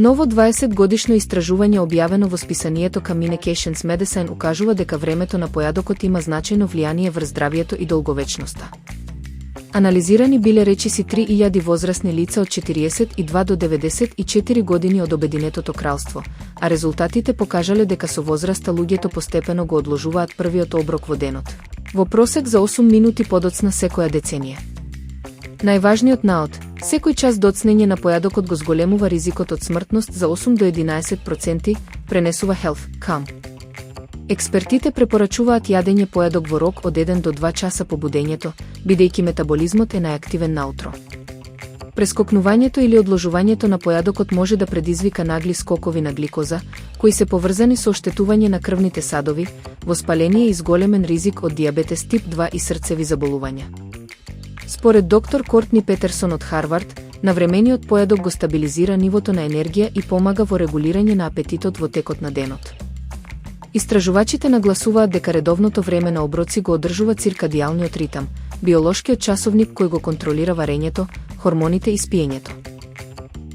Ново 20-годишно истражување објавено во списанието Communications Medicine укажува дека времето на појадокот има значајно влијание врз здравието и долговечноста. Анализирани биле речиси 3000 возрастни лица од 42 до 94 години од Обединетото кралство, а резултатите покажале дека со возраста луѓето постепено го одложуваат првиот оброк во денот, во просек за 8 минути подоцна секоја деценија. Најважниот наод, секој час доцнење на појадокот го зголемува ризикот од смртност за 8 до 11%, пренесува Health.com. Експертите препорачуваат јадење појадок во рок од 1 до 2 часа по будењето, бидејќи метаболизмот е најактивен наутро. Прескокнувањето или одложувањето на појадокот може да предизвика нагли скокови на гликоза, кои се поврзани со оштетување на крвните садови, воспаление и зголемен ризик од дијабетес тип 2 и срцеви заболувања. Според доктор Кортни Петерсон од Харвард, навремениот појадок го стабилизира нивото на енергија и помага во регулирање на апетитот во текот на денот. Истражувачите нагласуваат дека редовното време на оброци го одржува циркадијалниот ритам, биолошкиот часовник кој го контролира варењето, хормоните и спиењето.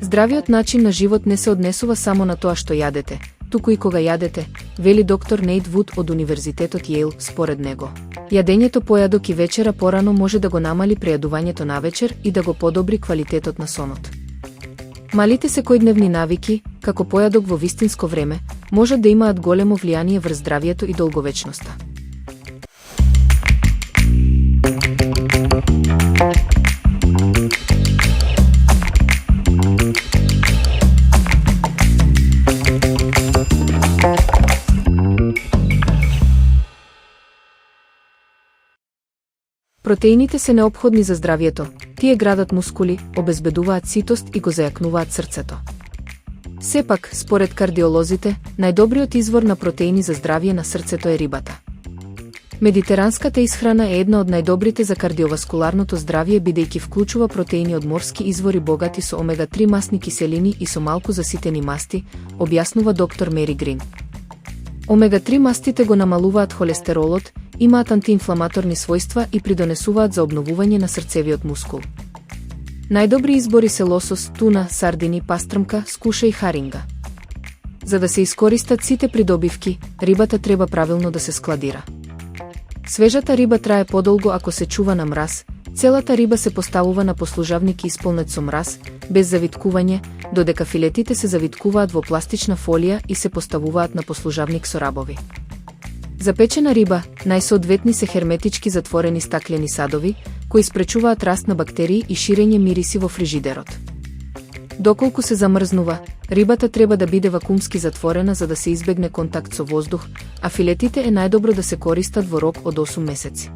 Здравиот начин на живот не се однесува само на тоа што јадете, туку и кога јадете, вели доктор Нейт Вуд од Универзитетот Јейл. Според него, јадењето појадок и вечера порано може да го намали прејадувањето навечер и да го подобри квалитетот на сонот. Малите секојдневни навики, како појадок во вистинско време, можат да имаат големо влијание врз здравието и долговечноста. Протеините се неопходни за здравието, тие градат мускули, обезбедуваат ситост и го зајакнуваат срцето. Сепак, според кардиолозите, најдобриот извор на протеини за здравие на срцето е рибата. Медитеранската исхрана е една од најдобрите за кардиоваскуларното здравие бидејќи вклучува протеини од морски извори богати со омега-3 масни киселини и со малку заситени масти, објаснува доктор Мери Грин. Омега-3 мастите го намалуваат холестеролот, имаат антиинфламаторни својства и придонесуваат за обновување на срцевиот мускул. Најдобри избори се лосос, туна, сардини, пастрмка, скуша и харинга. За да се искористат сите придобивки, рибата треба правилно да се складира. Свежата риба трае подолго ако се чува на мраз, целата риба се поставува на послужавник исполнет со мраз, без завиткување, додека филетите се завиткуваат во пластична фолија и се поставуваат на послужавник со рабови. За печена риба, најсоодветни се херметички затворени стаклени садови, кои спречуваат раст на бактерии и ширење мириси во фрижидерот. Доколку се замрзнува, рибата треба да биде вакуумски затворена за да се избегне контакт со воздух, а филетите е најдобро да се користат во рок од 8 месеци.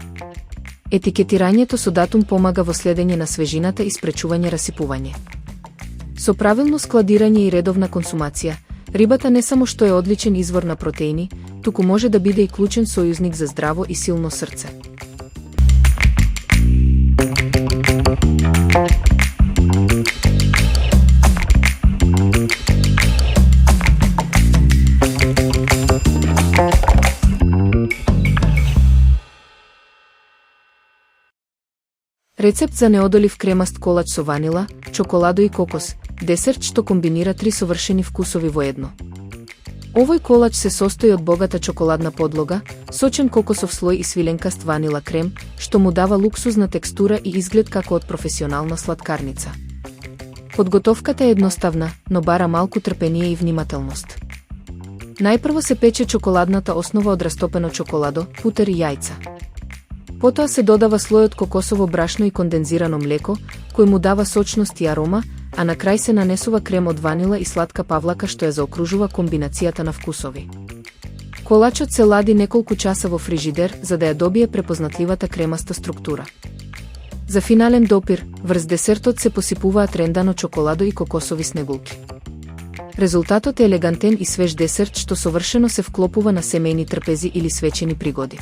Етикетирањето со датум помага во следење на свежината и спречување расипување. Со правилно складирање и редовна консумација, рибата не само што е одличен извор на протеини, туку може да биде и клучен сојузник за здраво и силно срце. Рецепт за неодолив кремаст колач со ванила, чоколадо и кокос, десерт што комбинира 3 совршени вкусови во едно. Овој колач се состои од богата чоколадна подлога, сочен кокосов слој и свиленкаст ванила крем, што му дава луксузна текстура и изглед како од професионална сладкарница. Подготовката е едноставна, но бара малку трпение и внимателност. Најпрво се пече чоколадната основа од растопено чоколадо, путер и јајца. Потоа се додава слојот кокосово брашно и кондензирано млеко, кој му дава сочност и арома, а на крај се нанесува крем од ванила и сладка павлака што ја заокружува комбинацијата на вкусови. Колачот се лади неколку часа во фрижидер за да ја добие препознатливата кремаста структура. За финален допир, врз десертот се посипуваат рендано чоколадо и кокосови снегулки. Резултатот е елегантен и свеж десерт што совршено се вклопува на семејни трпези или свечени пригоди.